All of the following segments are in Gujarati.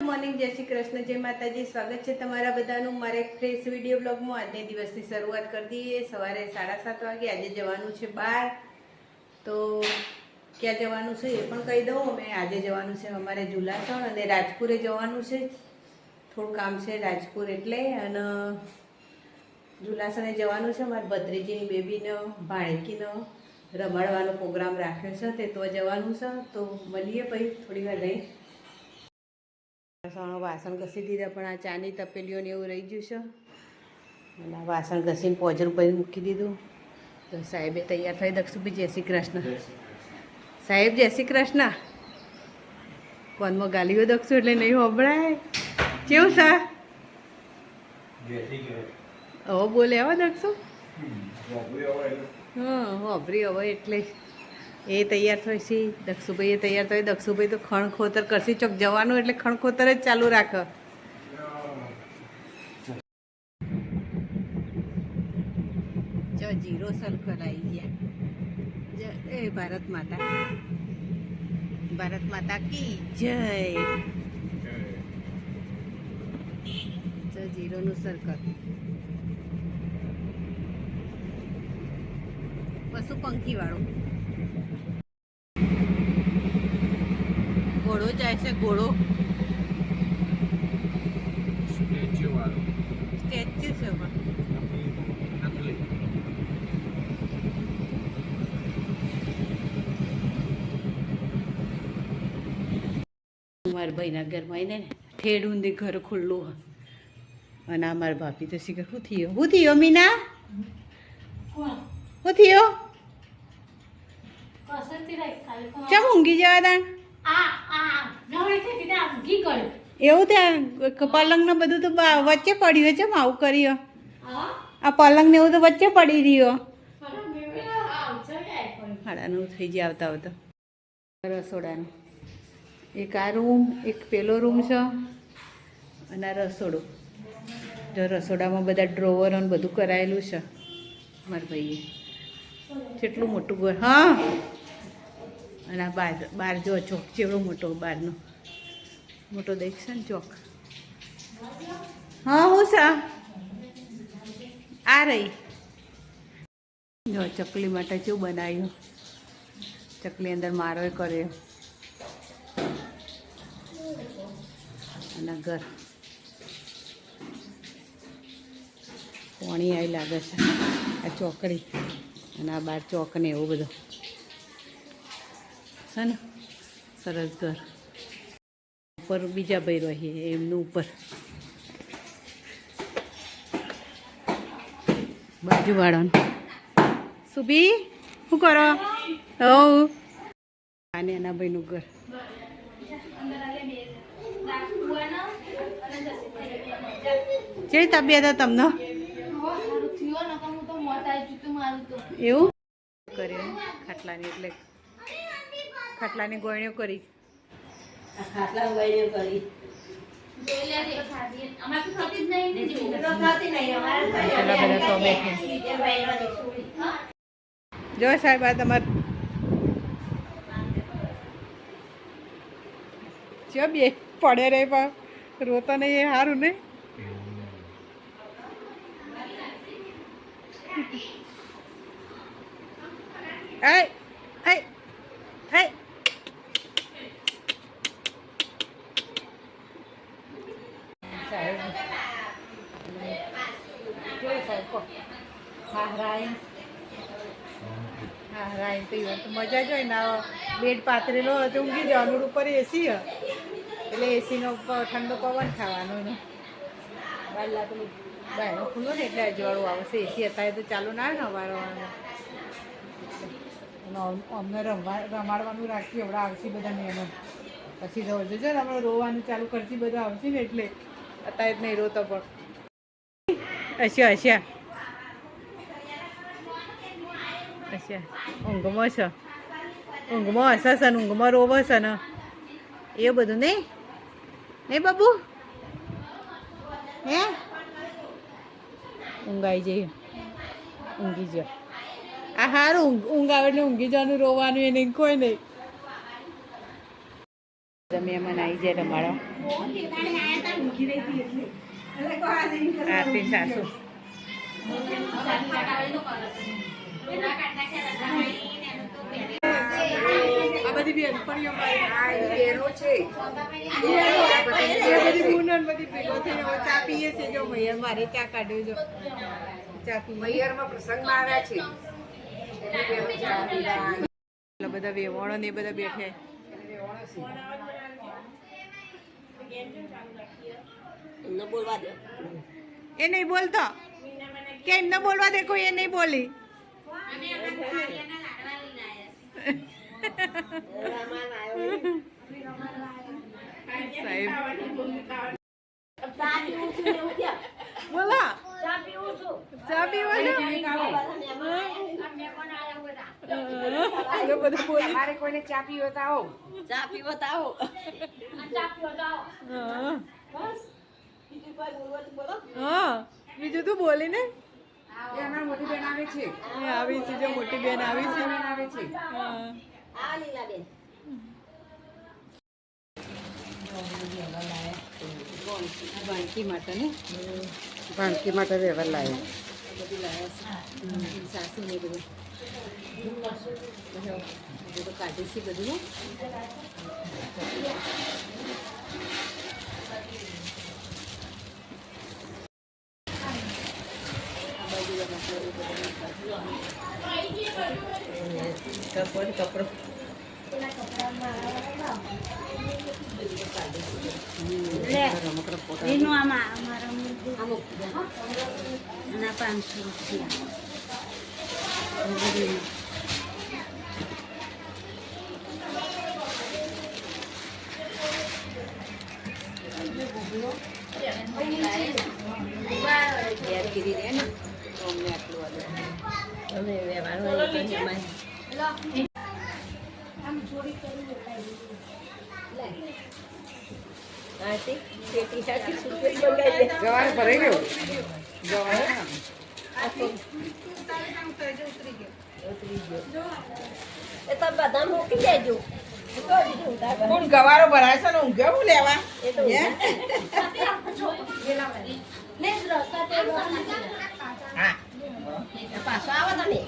મોર્નિંગ, જય શ્રી કૃષ્ણ, જય માતાજી. સ્વાગત છે તમારા બધાનું મારા એક ફ્રેશ વિડીયો બ્લોગમાં. આજની દિવસની શરૂઆત કરી દઈએ. સવારે 7:30 વાગે. આજે જવાનું છે બહાર. તો ક્યાં જવાનું છે એ પણ કહી દઉં. અમે આજે જવાનું છે અમારે ઝુલાસણ અને રાજપુરે જવાનું છે. થોડું કામ છે રાજપુર એટલે. અને ઝુલાસણે જવાનું છે. અમારી ભત્રીજીની બેબીનો ભાણેકીનો રમાડવાનો પ્રોગ્રામ રાખ્યો છે તે તો જવાનું છે. તો મળીએ પછી થોડી વાર રહી. વાસણ ઘસી દીધા પણ આ ચાની તપેલીઓને એવું રહી ગયું છે. અને આ વાસણ ઘસીને પોજર ઉપર મૂકી દીધું. તો સાહેબે તૈયાર થઈ. દક્ષુભાઈ જય શ્રી કૃષ્ણ. સાહેબ જય શ્રી કૃષ્ણ. ફોનમાં ગાલીઓ દક્ષું એટલે નહીં હોભળાય. કેવું સા હવે બોલે હવે દક્ષું. હા હોભરી હવે એટલે એ તૈયાર થાય છે. દક્ષુભાઈ તૈયાર થાય. દક્ષુભાઈ તો ખણખોતર કરશે. ચોક જવાનું એટલે ખણખોતર જ ચાલુ રાખ. જો જીરો સર્કલ આવી ગયા. એ ભારત માતા, ભારત માતા કી જય. જો જીરોનું સર્કલ. પશુ પંખી વાળું ઘોડો જાય છે. ઘોડો સ્ટેચ્યુ છે પણ મારા ભાઈના ઘરમાં આવીને ઠેડ ઊંધી ઘર ખુલ્લું. અને આ મારા ભાભી તો શીખર શું થયો? શું થયો મીના? શું થયો? ચમ ઊંઘી જવા તાણ? એવું ત્યાં પલંગ ને બધું તો વચ્ચે પડ્યું. ચમ આવું કર્યો? આ પલંગ ને એવું તો વચ્ચે પડી રહ્યો. 9:30 થઈ જાય આવતા આવતા. રસોડાનું એક આ રૂમ, એક પેલો રૂમ છે અને આ રસોડું. જો રસોડામાં બધા ડ્રોવર અને બધું કરાયેલું છે મારા ભાઈએ. કેટલું મોટું ઘર. હા અને આ બાર જો ચોક ચેવડો મોટો બહારનો મોટો દેખશે ને ચોક. હા હું સા આ રહી. જો ચકલી માટે કેવું બનાવ્યું. ચકલી અંદર મારો કર્યો. અને ઘર પાણી આવી લાગે છે. આ ચોકડી અને આ બાર ચોક ને એવું બધું છે ને. સરસ ઘર. ઉપર બીજા ભાઈ રહીએ એમનું ઉપર. બાજુવાળાનું સુભી શું કરો? આને એના ભાઈનું ઘર. કેવી તબિયત હતી તમને? એવું કર્યું ખાટલાની એટલે ખાટલાની ગોળણીઓ કરી. જો સાહેબ આ તમારે જો બે પડે રે પણ રોતો નહીં એ સારું નહીં. મજા જોઈ ને બેડ પાથરેલો હતો. ઊંઘી જવાનું. ઉપર એસી એટલે એસીનો ઠંડો પવન ખાવાનો એનો. બારલા પેલું બાયણું ખુલ્લું ને એટલે અજવાળું આવશે. એસી હતા તો ચાલુ ના આવે ને અવારવાનું. અમને રમાડવાનું રાખ્યું. એવડા આવશે બધા મહેમાન. પછી જવું જોજો ને આપણે રોવાનું ચાલુ કરતી બધા આવશે ને એટલે. અત્યારે જ નહીં રોતો પણ. અચ્છા અચ્છા અચ્છા ઊંઘમાં છે. ઊંઘમાં હશે છે ને ઊંઘમાં રોવે છે ને એ બધું નહીં નહીં બાબુ? હે ઊંઘ આવી જઈએ. ઊંઘી જાય. આ સારું ઊંઘ આવે એટલે ઊંઘી જવાનું. રોવાનું એ નહીં કોઈ નહીં. મહેમાન આવી જાય રમાડો. આરતી સાસુ આ બધી બેનપણીઓ ચા પીએ છે. જો મૈયર મારે ચા કાઢ્યો. જો ચા પી મૈયરમાં પ્રસંગમાં આવ્યા છે. બધા વેવાણો ને બધા બેઠે. એ નહીં બોલતો. કેમ ન બોલવા દે કોઈ? એ નહીં બોલી. સાહેબ બોલા ચા પીવા મારે કોઈને ચા પીવો તો આવો. હા બીજું તું બોલી ને. અમારી મોટી બેન આવે છે. આવી છે. જો મોટી બેન આવી છે. આવે છે. વાનકી માટે ને ભાણકી માટે વ્યવહાર લાવ્યો. સાસુ ને બધું કાઢી છે બધું. કપડો જવાર ભરાઈ ગયો. કોણ ગવારો ભરાય છે ને ઊંઘ્યો હું લેવા? પાછો આવો તમે.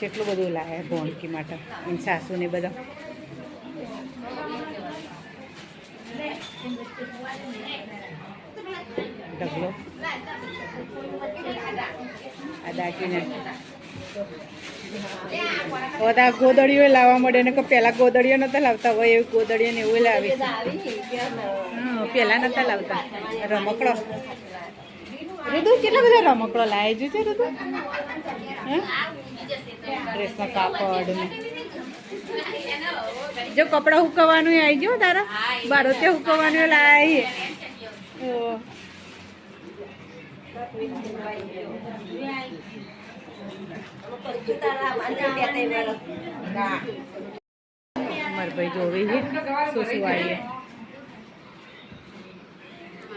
કેટલું બધું લાયા ભોણકી માટે. એની સાસુ ને બધા ઢગલો આ દાગીને બધા ગોદડીઓ લાવવા મળે ને પેલા ગોદડીઓ નતા લાવતા હોય એવી ગોદડીઓ ને એવું લાવે છે. પેલા નતા લાવતા. રમકડો ઋતુ કેટલા બધા રમકડો લાવી જોયું છે ઋતુ. ડ્રેસમાં કાપડ ને જો કપડા હુકવવાનું આવી ગયું તારા બારો તે હુકવવાનું લાવી. મારા ભાઈ જોવી છે શું શું આવી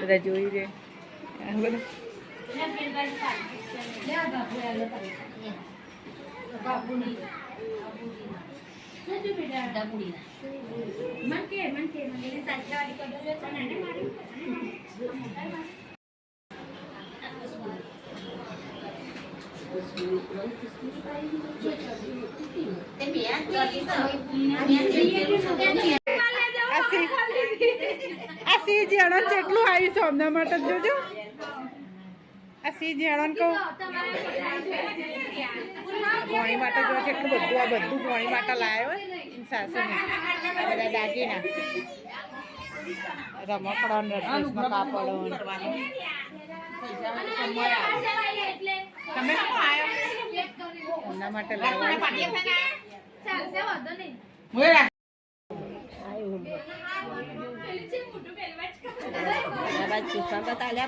બધા જોઈ રે બધા. આ સી જણન જેટલું આવ્યું છે અમના માટે જોજો. આ સી જણન કહું પોણી માટે જો એટલું બધું આ બધું પોણી માટે લાવ્યો સાસુ ને બધા દાગીના રમકડો ડ્રેસમાં કાપડો તમે એમના માટે લાવ્યા.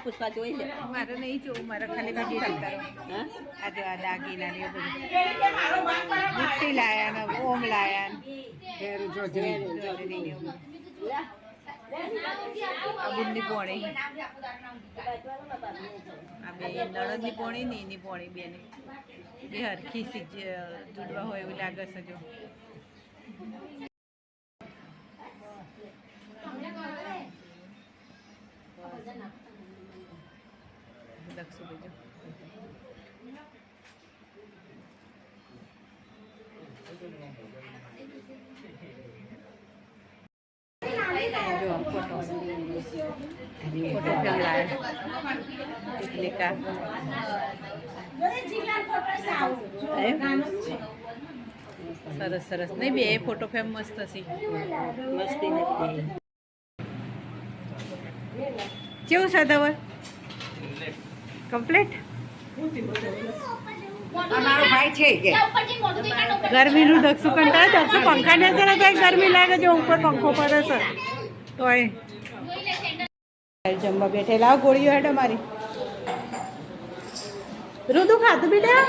પુષ્પા જોઈ લે. મારે નહીં જોવું. મારે ખાલી બાકી આજે આ દાગીના ને બુટ્ટી લાયા ને ઓમ લાયા ને આ બુનની પોણી આ બે નળદની પોણી ને એની પોણી બેને બે હરખી જુડવા હોય એવું લાગે છે જો દક્ષુ બીજો જો ફોટો ફોટો એટલેકા સરસ સરસ નહીં બે ફોટો ફ્રેમ મસ્ત હશે કેવું છે ધવલ કમ્પ્લીટ અમારો ભાઈ છે કે ગરમીનું દક્ષુ કંટાળે દક્ષુ પંખા ને જરા કઈ ગરમી લાગે જો ઉપર પંખો પડે છે તોય જમવા બેઠેલા ગોળીઓ હેડો મારી રુદુ ખાધું બેટા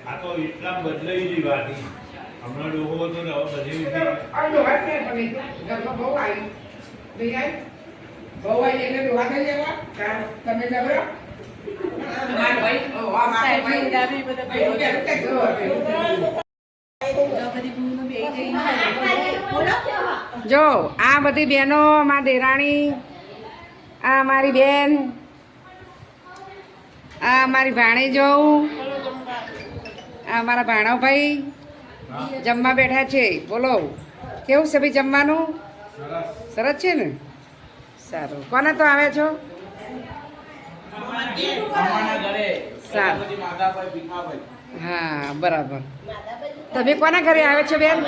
આ તો એટલા બદલાઈ ગઈ વાત હમણાં લોકો હતો ને હવે બધી આ ડોહા છે તમે ઘરમાં બહુ આવી દેખાય બહુ આવી એટલે ડોહા થઈ જવા તમે જબરો મારો ભાઈ મારો ભાઈ જો આ બધી બહેનો મારી દેરાણી આ મારી બેન આ મારી ભાણી જોઉં આ મારા ભાણો ભાઈ જમવા બેઠા છે બોલો કેવું છે ભાઈ જમવાનું સરસ છે ને સારું કોને તો આવે છો સારું હા બરાબર તમે કોના ઘરે આવે છો બેન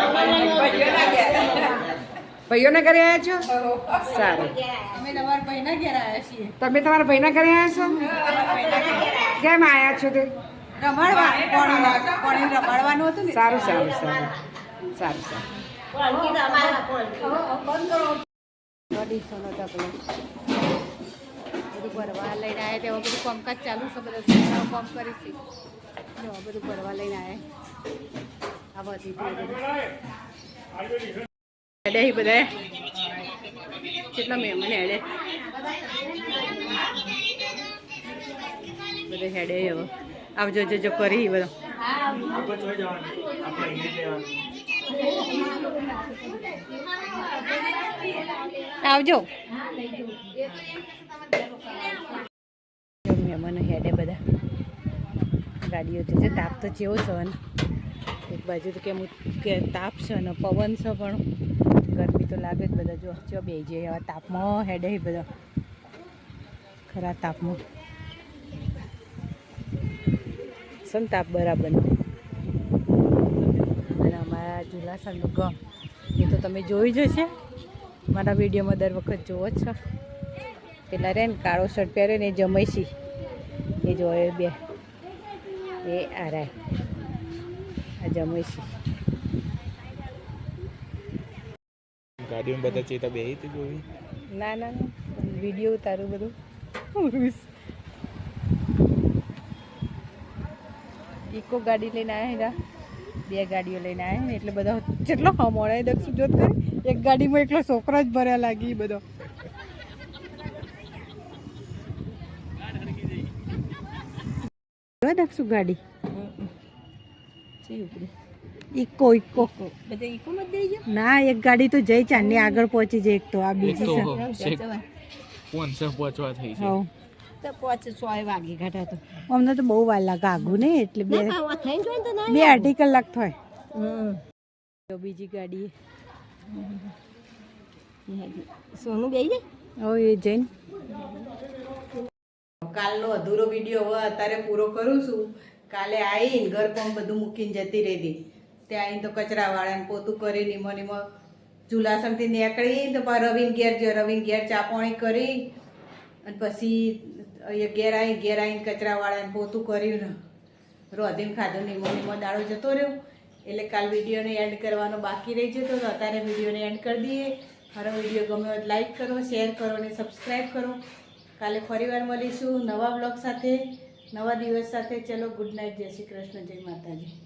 ભાઈઓના ઘરે આવ્યા છો સારું અમે તમારા ભાઈના ઘેર આવ્યા છીએ તમે તમારા ભાઈના ઘરે આવ્યા છો કેમ આવ્યા છો તે રમાડવાનું હતું ને સારું સારું સારું સારું સારું અઢીસોનો ઢગલો બધું ભરવા લઈને આવ્યા તેવા બધું કામકાજ ચાલુ છે બધા છોકરાઓ કામ કરી છે જો બધું ભરવા લઈને આવ્યા આ બધી હેડે બધા કેટલા મહેમાન હેડે બધે હેડે હવે આવજો જજો કરી બધો આવજો મહેમાનો હેડે બધા ગાડીઓ જશે તાપ તો જેવો છે ને એક બાજુ તો કેમ કે તાપ છે ને પવન છે પણ ગરમી તો લાગે જ બધા જો ચો બે જાય આવા તાપમાં હેડે બધા ખરા તાપમાં છે ને તાપ બરાબરનો અને અમારા ઝુલાસરનું ગામ એ તો તમે જોઈ જશે મારા વિડીયોમાં દર વખત જોવો જ છો પેલા રે ને કાળો શર્ટ પહેરે ને એ જમૈસી એ જોયે બે એ આરાય આ જમૈસી ગાડીમાં બધા ચેતા બે જોઈ ના ના ના વિડીયો ઉતારું બધું ઇકો ગાડી લઈને આવ્યા બે ગાડીઓ લઈને આવ્યા ને એટલે બધા કેટલો હમણાં દક્ષુ જોત કરે એક ગાડીમાં એટલો છોકરો જ ભર્યા લાગી બધો દક્ષુ ગાડી ઇકો ઇકો બધા ઇકોમાં દઈ ગયો ના એક ગાડી તો જઈ ચાંદની આગળ પહોંચી જાય એક તો આ બીજી છે પહોંચવા થઈ છે તો 5 વાગી ઘટા તો અમને તો બહુ વાર લાગે આગું ને એટલે બે અઢી કલાક થાય બીજી ગાડી સોનું બેઈ જાય એ જઈને કાલનો અધૂરો વિડીયો હવે અત્યારે પૂરો કરું છું કાલે આવીને ઘર પણ બધું મૂકીને જતી રહી ત્યાં આવીને તો કચરાવાળાને પોતું કરી નીમો નીમો ઝુલાસણથી નીકળી તો રવિન ઘેર ચા પાણી કરી અને પછી અહીંયા ઘેર આવીને કચરાવાળાને પોતું કર્યું ને રોધીને ખાધું નીમો દાડો જતો રહ્યો એટલે કાલ વિડીયોને એન્ડ કરવાનો બાકી રહી જતો તો અત્યારે વિડીયોને એન્ડ કરી દઈએ મારો વિડીયો ગમે હોય લાઈક કરો શેર કરો અને સબસ્ક્રાઈબ કરો કાલે ફરીવાર મળીશું નવા બ્લોગ સાથે નવા દિવસ સાથે ચલો ગુડ નાઇટ, જય શ્રી કૃષ્ણ, જય માતાજી.